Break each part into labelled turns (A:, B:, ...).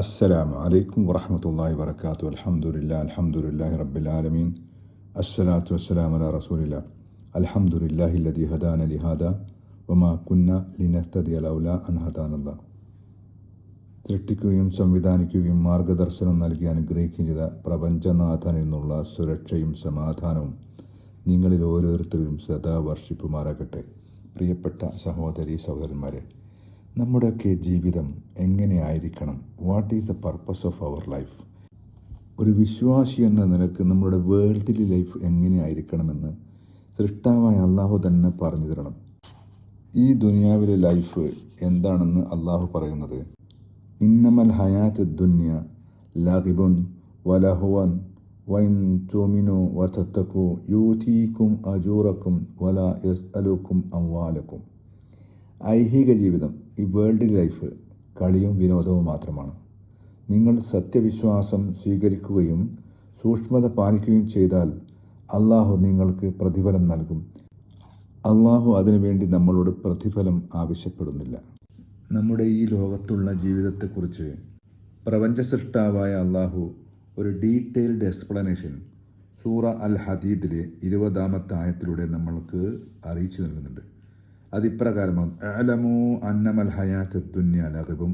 A: അസ്സലാമു അലൈക്കും വറഹ്മത്തുള്ളാഹി വബറകാതുഹു. അൽഹംദുലില്ലാഹി റബ്ബിൽ ആലമീൻ. അസ്സലാത്തു വസ്സലാമു അലാ റസൂലില്ലാഹ്. അൽഹംദുലില്ലാഹില്ലദീ ഹദാന ലിഹാദാ വമാ കുന്നാ ലിനഹ്തദിയ ലൗലാ അൻ ഹദാനല്ലാഹ്. സൃഷ്ടിക്കുകയും സംവിധാനിക്കുകയും മാർഗദർശനം നൽകി അനുഗ്രഹിക്കുകയും ചെയ്ത പ്രപഞ്ചനാഥൻ എന്നുള്ള സുരക്ഷയും സമാധാനവും നിങ്ങളിൽ ഓരോരുത്തരും സദാ വർഷിപ്പുമാറാകട്ടെ. പ്രിയപ്പെട്ട സഹോദരീ സഹോദരന്മാരെ, നമ്മുടെയൊക്കെ ജീവിതം എങ്ങനെയായിരിക്കണം? What is the purpose of our life? ഒരു വിശ്വാസി എന്ന നിലക്ക് നമ്മുടെ വേൾഡിലെ ലൈഫ് എങ്ങനെയായിരിക്കണമെന്ന് സൃഷ്ടാവായ അള്ളാഹു തന്നെ പറഞ്ഞു തരണം. ഈ ദുനിയാവിലെ ലൈഫ് എന്താണെന്ന് അള്ളാഹു പറയുന്നത്, ഇന്നമൽ ഹയാത്ത് ദുന്യ ലഗിബുൻ വലഹുവൻ വൈൻ തുമിനു വതത്തഖു യൂതീകും അജൂറക്കും വലാ യസ്അലുക്കും അംവാലക്കും. ഐഹിക ജീവിതം, ഈ വേൾഡ് ലൈഫ് കളിയും വിനോദവും മാത്രമാണ്. നിങ്ങൾ സത്യവിശ്വാസം സ്വീകരിക്കുകയും സൂക്ഷ്മത പാലിക്കുകയും ചെയ്താൽ അള്ളാഹു നിങ്ങൾക്ക് പ്രതിഫലം നൽകും. അള്ളാഹു അതിനുവേണ്ടി നമ്മളോട് പ്രതിഫലം ആവശ്യപ്പെടുന്നില്ല. നമ്മുടെ ഈ ലോകത്തുള്ള ജീവിതത്തെക്കുറിച്ച് പ്രപഞ്ച സൃഷ്ടാവായ അള്ളാഹു ഒരു ഡീറ്റെയിൽഡ് എക്സ്പ്ലനേഷൻ സൂറ അൽ ഹദീദിലെ 20-ാമത്തെ ആയത്തിലൂടെ നമ്മൾക്ക് അറിയിച്ചു നൽകുന്നുണ്ട്. അതിപ്രകാരമാണ്, അഅലമു അന്നമൽ ഹയാത്ത് ദുന്യ ലഗിബും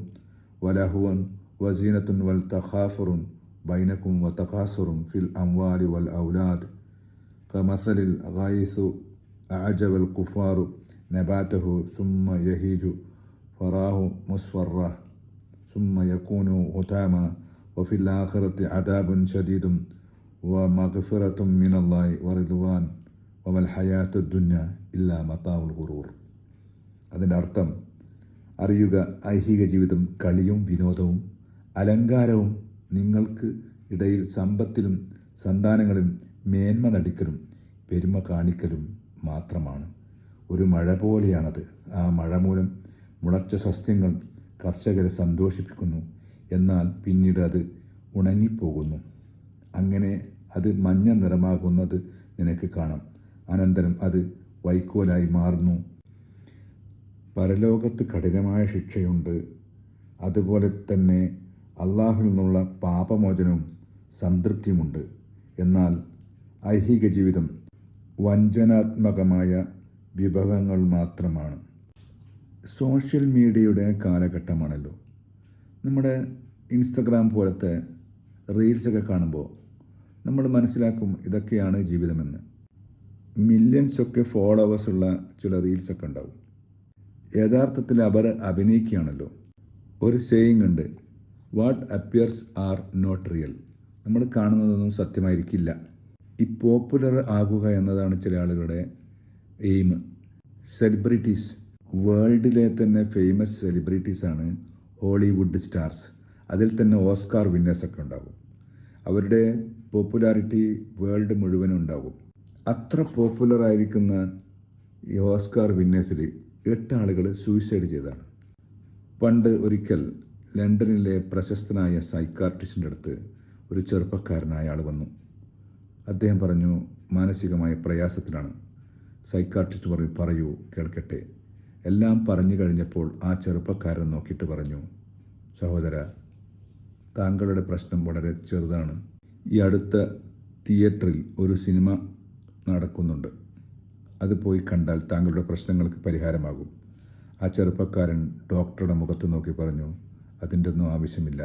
A: വലഹുവൻ വസീനത്തുൻ വൽ തഖാഫുറുൻ ബൈനക്കും വതഖാസുറുൻ ഫിൽ അംവാലി വൽ ഔലാദ് കമസലിൽ ഗൈസു അഅജബൽ കുഫാറു നബാതഹു സുമ്മ യഹീജു ഫറാഹു മുസ്ഫറ സുമ്മ യകൂനു ഹുതാമ വഫിൽ ആഖിറത്തി അദാബുൻ ശദീദുൻ വമഗ്ഫിറത്തും മിനല്ലാഹി വറിദ്വാൻ വമൽ ഹയാത്തു ദുന്യ ഇല്ലാ മതാഉൽ ഗുറൂർ. അതിൻ്റെ അർത്ഥം അറിയുക, ഐഹിക ജീവിതം കളിയും വിനോദവും അലങ്കാരവും നിങ്ങൾക്ക് ഇടയിൽ സമ്പത്തിലും സന്താനങ്ങളിലും മേന്മ നടിക്കലും പെരുമ കാണിക്കലും മാത്രമാണ്. ഒരു മഴ പോലെയാണത്. ആ മഴ മൂലം മുളച്ച സസ്യങ്ങൾ കർഷകരെ സന്തോഷിപ്പിക്കുന്നു. എന്നാൽ പിന്നീട് അത് ഉണങ്ങിപ്പോകുന്നു. അങ്ങനെ അത് മഞ്ഞ നിറമാകുന്നത് നിനക്ക് കാണാം. അനന്തരം അത് വൈക്കോലായി മാറുന്നു. പരലോകത്ത് കഠിനമായ ശിക്ഷയുണ്ട്. അതുപോലെ തന്നെ അള്ളാഹുവിൽ നിന്നുള്ള പാപമോചനവും സംതൃപ്തിയുമുണ്ട്. എന്നാൽ ഐഹിക ജീവിതം വഞ്ചനാത്മകമായ വിഭവങ്ങൾ മാത്രമാണ്. സോഷ്യൽ മീഡിയയുടെ കാലഘട്ടമാണല്ലോ. നമ്മുടെ ഇൻസ്റ്റഗ്രാം പോലത്തെ റീൽസൊക്കെ കാണുമ്പോൾ നമ്മൾ മനസ്സിലാക്കും ഇതൊക്കെയാണ് ജീവിതമെന്ന്. മില്യൺസൊക്കെ ഫോളോവേഴ്സുള്ള ചില റീൽസൊക്കെ ഉണ്ടാവും. യഥാർത്ഥത്തിൽ അവർ അഭിനയിക്കുകയാണല്ലോ. ഒരു സേയിങ് ഉണ്ട്, വാട്ട് അപ്പിയർസ് ആർ നോട്ട് റിയൽ. നമ്മൾ കാണുന്നതൊന്നും സത്യമായിരിക്കില്ല. ഈ പോപ്പുലർ ആകുക എന്നതാണ് ചില ആളുകളുടെ എയിം. സെലിബ്രിറ്റീസ്, വേൾഡിലെ തന്നെ ഫേമസ് സെലിബ്രിറ്റീസാണ് ഹോളിവുഡ് സ്റ്റാർസ്. അതിൽ തന്നെ ഓസ്കാർ വിന്നേഴ്സൊക്കെ ഉണ്ടാകും. അവരുടെ പോപ്പുലാരിറ്റി വേൾഡ് മുഴുവനും ഉണ്ടാകും. അത്ര പോപ്പുലറായിരിക്കുന്ന ഈ ഓസ്കാർ വിന്നേഴ്സിൽ 8 ആളുകൾ സൂയിസൈഡ് ചെയ്തതാണ്. പണ്ട് ഒരിക്കൽ ലണ്ടനിലെ പ്രശസ്തനായ സൈക്കാട്രിസ്റ്റിൻ്റെ അടുത്ത് ഒരു ചെറുപ്പക്കാരനായ ആൾ വന്നു. അദ്ദേഹം പറഞ്ഞു, മാനസികമായ പ്രയാസത്തിലാണ്. സൈക്കാട്രിസ്റ്റ് പറയൂ കേൾക്കട്ടെ. എല്ലാം പറഞ്ഞു കഴിഞ്ഞപ്പോൾ ആ ചെറുപ്പക്കാരൻ നോക്കിയിട്ട് പറഞ്ഞു, സഹോദര, താങ്കളുടെ പ്രശ്നം വളരെ ചെറുതാണ്. ഈ അടുത്ത തിയേറ്ററിൽ ഒരു സിനിമ നടക്കുന്നുണ്ട്. അത് പോയി കണ്ടാൽ താങ്കളുടെ പ്രശ്നങ്ങൾക്ക് പരിഹാരമാകും. ആ ചെറുപ്പക്കാരൻ ഡോക്ടറുടെ മുഖത്ത് നോക്കി പറഞ്ഞു, അതിൻ്റെ ഒന്നും ആവശ്യമില്ല.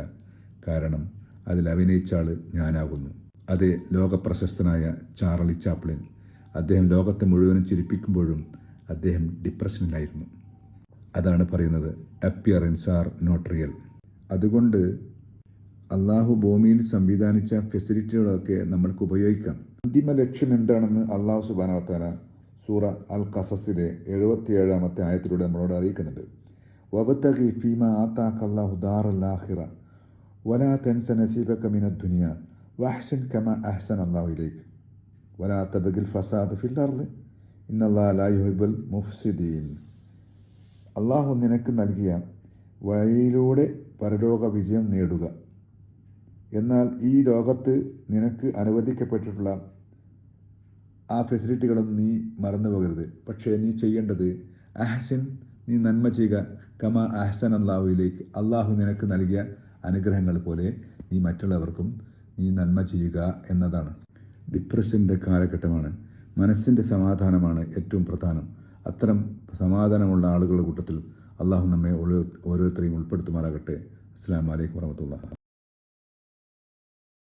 A: കാരണം അതിൽ അഭിനയിച്ച ആൾ ഞാനാകുന്നു. അതേ, ലോകപ്രശസ്തനായ ചാർലി ചാപ്ലിൻ. അദ്ദേഹം ലോകത്തെ മുഴുവനും ചിരിപ്പിക്കുമ്പോഴും അദ്ദേഹം ഡിപ്രഷനിലായിരുന്നു. അതാണ് പറയുന്നത്, അപ്പിയറൻസ് ആർ നോട്ട് റിയൽ. അതുകൊണ്ട് അള്ളാഹു ഭൂമിയിൽ സംവിധാനിച്ച ഫെസിലിറ്റികളൊക്കെ നമ്മൾക്ക് ഉപയോഗിക്കാം. അന്തിമ ലക്ഷ്യം എന്താണെന്ന് അള്ളാഹു സുബ്ഹാനഹു വ തആല സൂറ അൽ ഖസസിലെ 77-ാമത്തെ ആയത്തിലൂടെ നമ്മളോട് അറിയിക്കുന്നുണ്ട്. വബ്തഗി ഫീമാ ആതാകല്ലാഹു ദാറൽ ആഖിറ വലാ തൻസ നസീബക മിനദ് ദുനിയ വഅഹ്സിൻ കമാ അഹ്സനല്ലാഹു ഇലൈക വലാ തബ്ഗിൽ ഫസാദ ഫിൽ അർള് ഇന്നല്ലാഹ ലാ യുഹിബ്ബുൽ മുഫ്സിദീൻ. അള്ളാഹു നിനക്ക് നൽകിയ വഴിയിലൂടെ പരലോക വിജയം നേടുക. എന്നാൽ ഈ ലോകത്ത് നിനക്ക് അനുവദിക്കപ്പെട്ടിട്ടുള്ള ആ ഫെസിലിറ്റികളൊന്നും നീ മറന്നു പോകരുത്. പക്ഷേ നീ ചെയ്യേണ്ടത് അഹ്സിൻ, നീ നന്മ ചെയ്യുക, കമാ അഹ്സൻ അല്ലാഹുവിലേക്ക്, അള്ളാഹു നിനക്ക് നൽകിയ അനുഗ്രഹങ്ങൾ പോലെ നീ മറ്റുള്ളവർക്കും നീ നന്മ ചെയ്യുക എന്നതാണ്. ഡിപ്രഷൻ്റെ കാലഘട്ടമാണ്. മനസ്സിൻ്റെ സമാധാനമാണ് ഏറ്റവും പ്രധാനം. അത്തരം സമാധാനമുള്ള ആളുകളുടെ കൂട്ടത്തിൽ അള്ളാഹു നമ്മെ ഓരോരുത്തരെയും ഉൾപ്പെടുത്തുമാറാകട്ടെ. അസ്സലാമു അലൈക്കും വറഹ്മത്തുള്ളാഹി.